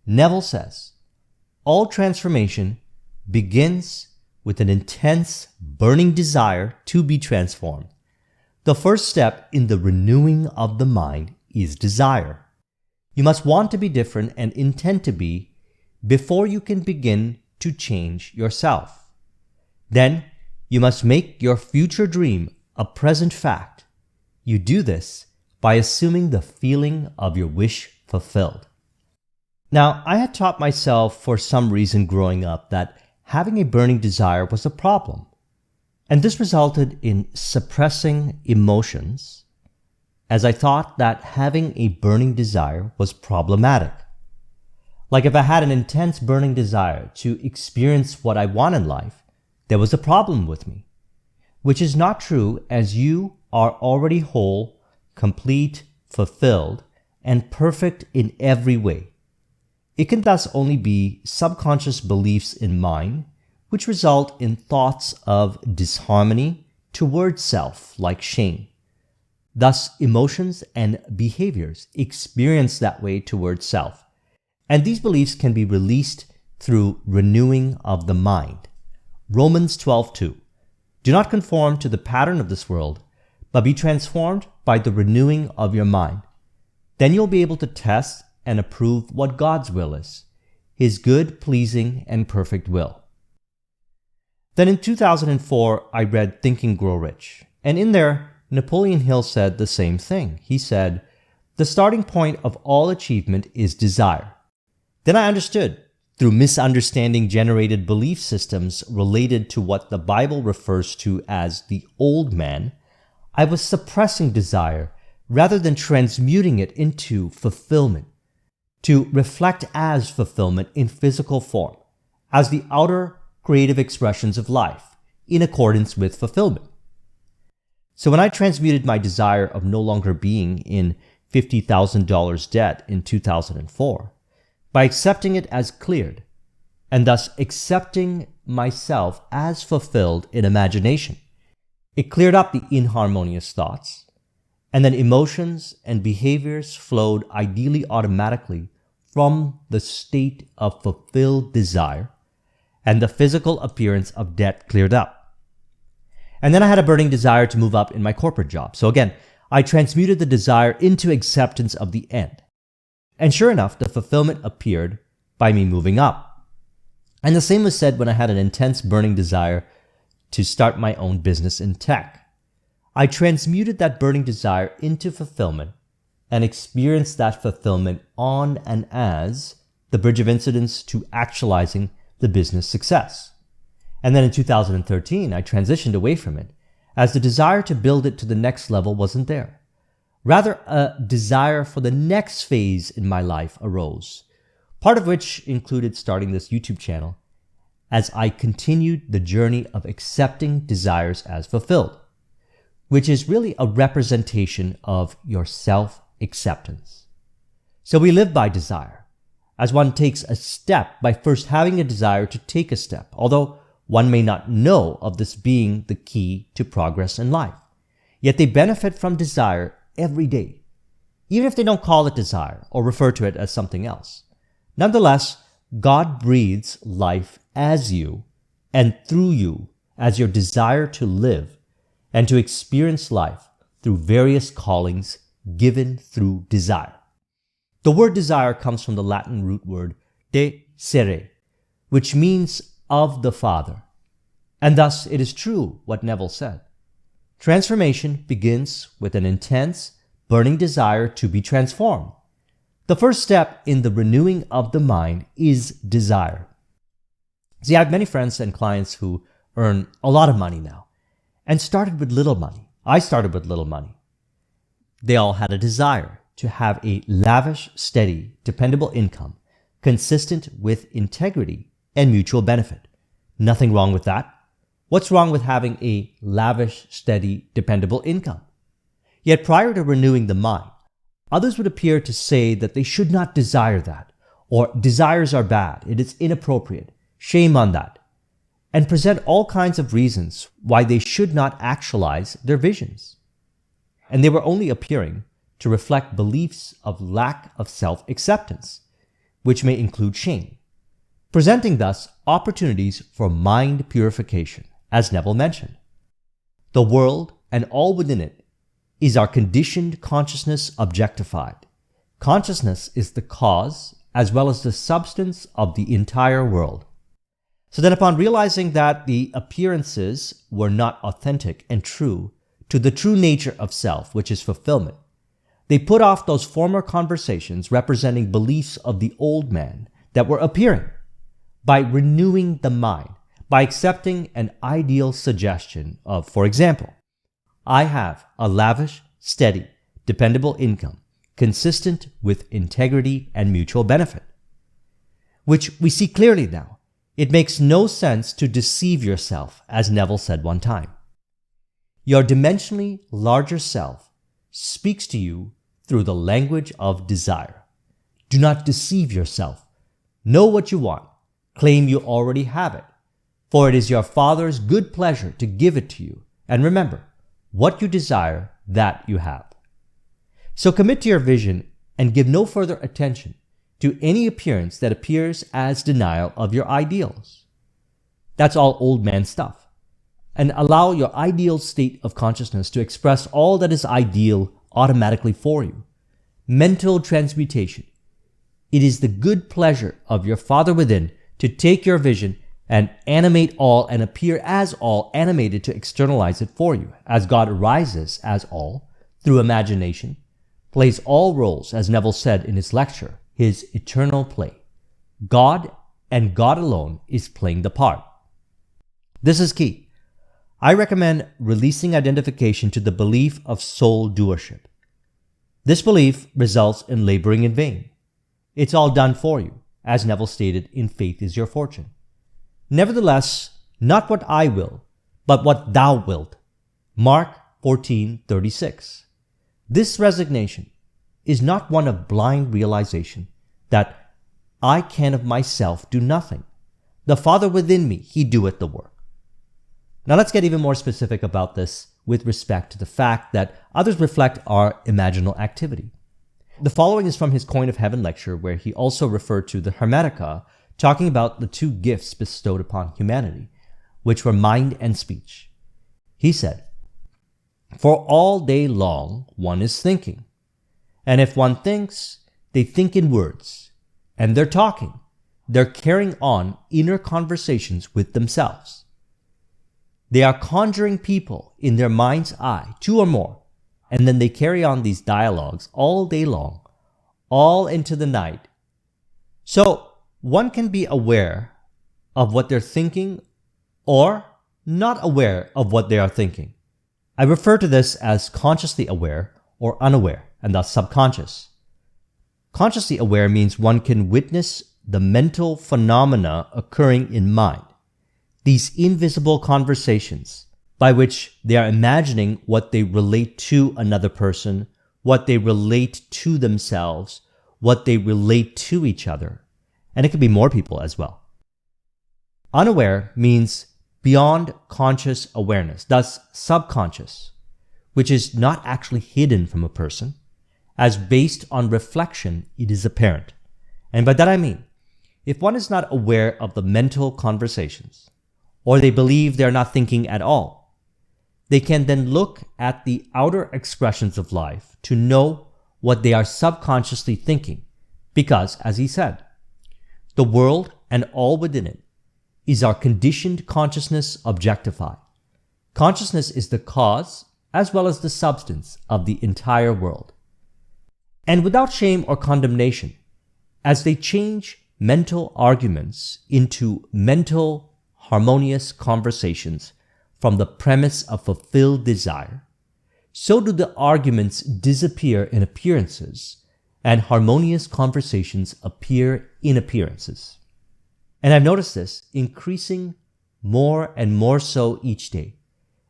Neville says, all transformation begins with an intense, burning desire to be transformed. The first step in the renewing of the mind is desire. You must want to be different and intend to be before you can begin to change yourself. Then, you must make your future dream a present fact. You do this by assuming the feeling of your wish fulfilled. Now, I had taught myself for some reason growing up that having a burning desire was a problem, and this resulted in suppressing emotions, as I thought that having a burning desire was problematic. Like if I had an intense burning desire to experience what I want in life, there was a problem with me, which is not true, as you are already whole, complete, fulfilled, and perfect in every way. It can thus only be subconscious beliefs in mind, which result in thoughts of disharmony towards self, like shame. Thus, emotions and behaviors experience that way towards self. And these beliefs can be released through renewing of the mind. Romans 12:2. Do not conform to the pattern of this world, but be transformed by the renewing of your mind. Then you'll be able to test and approve what God's will is, His good, pleasing, and perfect will. Then in 2004, I read Think and Grow Rich. And in there, Napoleon Hill said the same thing. He said, the starting point of all achievement is desire. Then I understood, through misunderstanding generated belief systems related to what the Bible refers to as the old man, I was suppressing desire rather than transmuting it into fulfillment, to reflect as fulfillment in physical form, as the outer creative expressions of life, in accordance with fulfillment. So when I transmuted my desire of no longer being in $50,000 debt in 2004, by accepting it as cleared, and thus accepting myself as fulfilled in imagination, it cleared up the inharmonious thoughts, and then emotions and behaviors flowed ideally automatically from the state of fulfilled desire, and the physical appearance of debt cleared up. And then I had a burning desire to move up in my corporate job. So again, I transmuted the desire into acceptance of the end. And sure enough, the fulfillment appeared by me moving up. And the same was said when I had an intense burning desire to start my own business in tech. I transmuted that burning desire into fulfillment and experienced that fulfillment on and as the bridge of incidents to actualizing the business success. And then in 2013, I transitioned away from it, as the desire to build it to the next level wasn't there. Rather, a desire for the next phase in my life arose, part of which included starting this YouTube channel, as I continued the journey of accepting desires as fulfilled, which is really a representation of your self-acceptance. So we live by desire, as one takes a step by first having a desire to take a step, although one may not know of this being the key to progress in life. Yet they benefit from desire every day, even if they don't call it desire or refer to it as something else. Nonetheless, God breathes life as you and through you as your desire to live and to experience life through various callings given through desire. The word desire comes from the Latin root word desire, which means of the Father. And thus it is true what Neville said. Transformation begins with an intense, burning desire to be transformed. The first step in the renewing of the mind is desire. See, I have many friends and clients who earn a lot of money now and started with little money. I started with little money. They all had a desire to have a lavish, steady, dependable income consistent with integrity and mutual benefit. Nothing wrong with that. What's wrong with having a lavish, steady, dependable income? Yet prior to renewing the mind, others would appear to say that they should not desire that, or desires are bad, it is inappropriate, shame on that, and present all kinds of reasons why they should not actualize their visions. And they were only appearing to reflect beliefs of lack of self-acceptance, which may include shame, presenting thus opportunities for mind purification, as Neville mentioned. The world and all within it is our conditioned consciousness objectified. Consciousness is the cause as well as the substance of the entire world. So then upon realizing that the appearances were not authentic and true to the true nature of self, which is fulfillment, they put off those former conversations representing beliefs of the old man that were appearing by renewing the mind, by accepting an ideal suggestion of, for example, I have a lavish, steady, dependable income consistent with integrity and mutual benefit, which we see clearly now. It makes no sense to deceive yourself, as Neville said one time. Your dimensionally larger self speaks to you through the language of desire. Do not deceive yourself. Know what you want. Claim you already have it, for it is your Father's good pleasure to give it to you. And remember, what you desire, that you have. So commit to your vision and give no further attention to any appearance that appears as denial of your ideals. That's all old man stuff. And allow your ideal state of consciousness to express all that is ideal automatically for you. Mental transmutation. It is the good pleasure of your Father within to take your vision and animate all and appear as all, animated to externalize it for you, as God arises as all through imagination, plays all roles, as Neville said in his lecture, his eternal play. God and God alone is playing the part. This is key. I recommend releasing identification to the belief of soul doership. This belief results in laboring in vain. It's all done for you, as Neville stated in Faith is Your Fortune. Nevertheless, not what I will, but what thou wilt. Mark 14:36. This resignation is not one of blind realization that I can of myself do nothing. The Father within me, he doeth the work. Now let's get even more specific about this with respect to the fact that others reflect our imaginal activity. The following is from his Coin of Heaven lecture, where he also referred to the Hermetica, talking about the two gifts bestowed upon humanity, which were mind and speech. He said, "For all day long one is thinking, and if one thinks, they think in words, and they're talking, they're carrying on inner conversations with themselves. They are conjuring people in their mind's eye, two or more, and then they carry on these dialogues all day long, all into the night. So one can be aware of what they're thinking or not aware of what they are thinking. I refer to this as consciously aware or unaware, and thus subconscious. Consciously aware means one can witness the mental phenomena occurring in mind, these invisible conversations by which they are imagining what they relate to another person, what they relate to themselves, what they relate to each other, and it could be more people as well. Unaware means beyond conscious awareness, thus subconscious, which is not actually hidden from a person, as based on reflection it is apparent. And by that I mean, if one is not aware of the mental conversations, or they believe they are not thinking at all, they can then look at the outer expressions of life to know what they are subconsciously thinking, because, as he said, the world and all within it is our conditioned consciousness objectified. Consciousness is the cause as well as the substance of the entire world. And without shame or condemnation, as they change mental arguments into mental harmonious conversations from the premise of fulfilled desire, so do the arguments disappear in appearances and harmonious conversations appear in appearances. And I've noticed this increasing more and more so each day,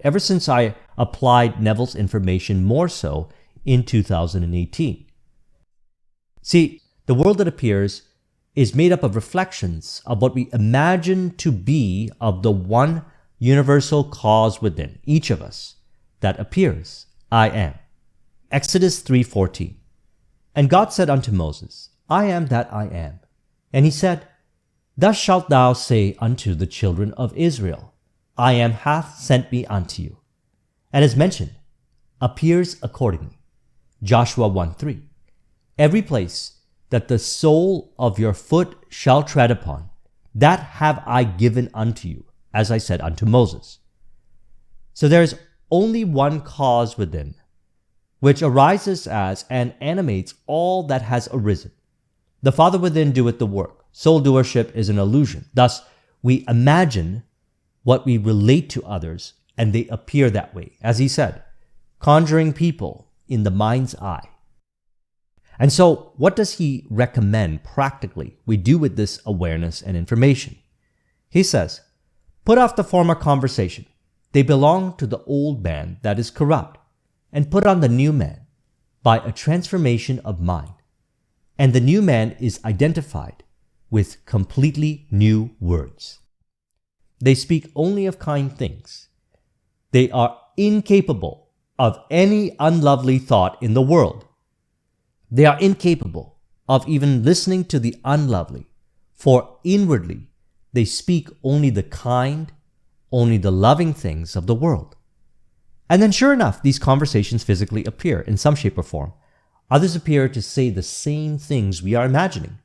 ever since I applied Neville's information more so in 2018. See, the world that appears is made up of reflections of what we imagine to be of the one universal cause within each of us that appears, I am. Exodus 3:14. And God said unto Moses, I am that I am. And he said, Thus shalt thou say unto the children of Israel, I am hath sent me unto you. And as mentioned, appears accordingly. Joshua 1:3. Every place that the sole of your foot shall tread upon, that have I given unto you, as I said unto Moses. So there is only one cause within, which arises as and animates all that has arisen. The Father within doeth the work. Soul doership is an illusion. Thus, we imagine what we relate to others, and they appear that way, as he said, conjuring people in the mind's eye. And so, what does he recommend practically we do with this awareness and information? He says, Put off the former conversation. They belong to the old man that is corrupt, and put on the new man by a transformation of mind. And the new man is identified with completely new words. They speak only of kind things. They are incapable of any unlovely thought in the world. They are incapable of even listening to the unlovely, for inwardly they speak only the kind, only the loving things of the world. And then sure enough, these conversations physically appear in some shape or form. Others appear to say the same things we are imagining.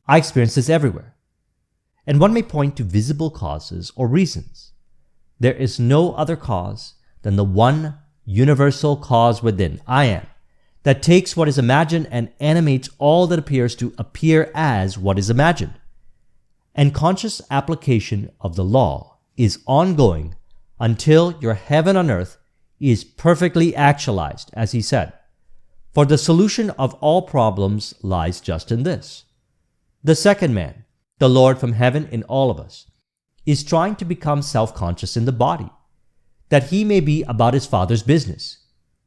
I experience this everywhere. And one may point to visible causes or reasons. There is no other cause than the one universal cause within, I am, that takes what is imagined and animates all that appears to appear as what is imagined. And conscious application of the law is ongoing until your heaven on earth is perfectly actualized, as he said. For the solution of all problems lies just in this. The second man, the Lord from heaven in all of us, is trying to become self-conscious in the body, that he may be about his Father's business.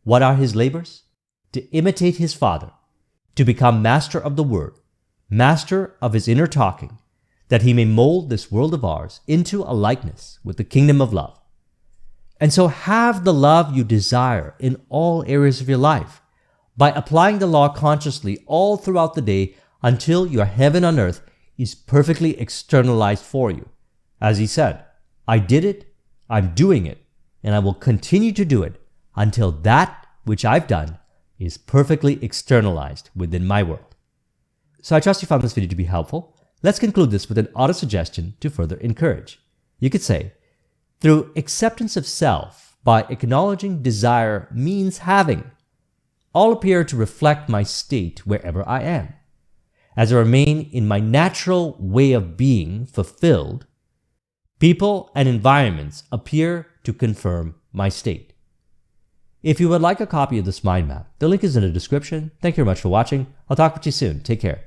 What are his labors? To imitate his Father, to become master of the Word, master of his inner talking, that he may mold this world of ours into a likeness with the kingdom of love. And so have the love you desire in all areas of your life by applying the law consciously all throughout the day until your heaven on earth is perfectly externalized for you. As he said, I did it, I'm doing it, and I will continue to do it until that which I've done is perfectly externalized within my world. So I trust you found this video to be helpful. Let's conclude this with an auto-suggestion to further encourage. You could say, through acceptance of self, by acknowledging desire means having, all appear to reflect my state wherever I am. As I remain in my natural way of being fulfilled, people and environments appear to confirm my state. If you would like a copy of this mind map, the link is in the description. Thank you very much for watching. I'll talk with you soon. Take care.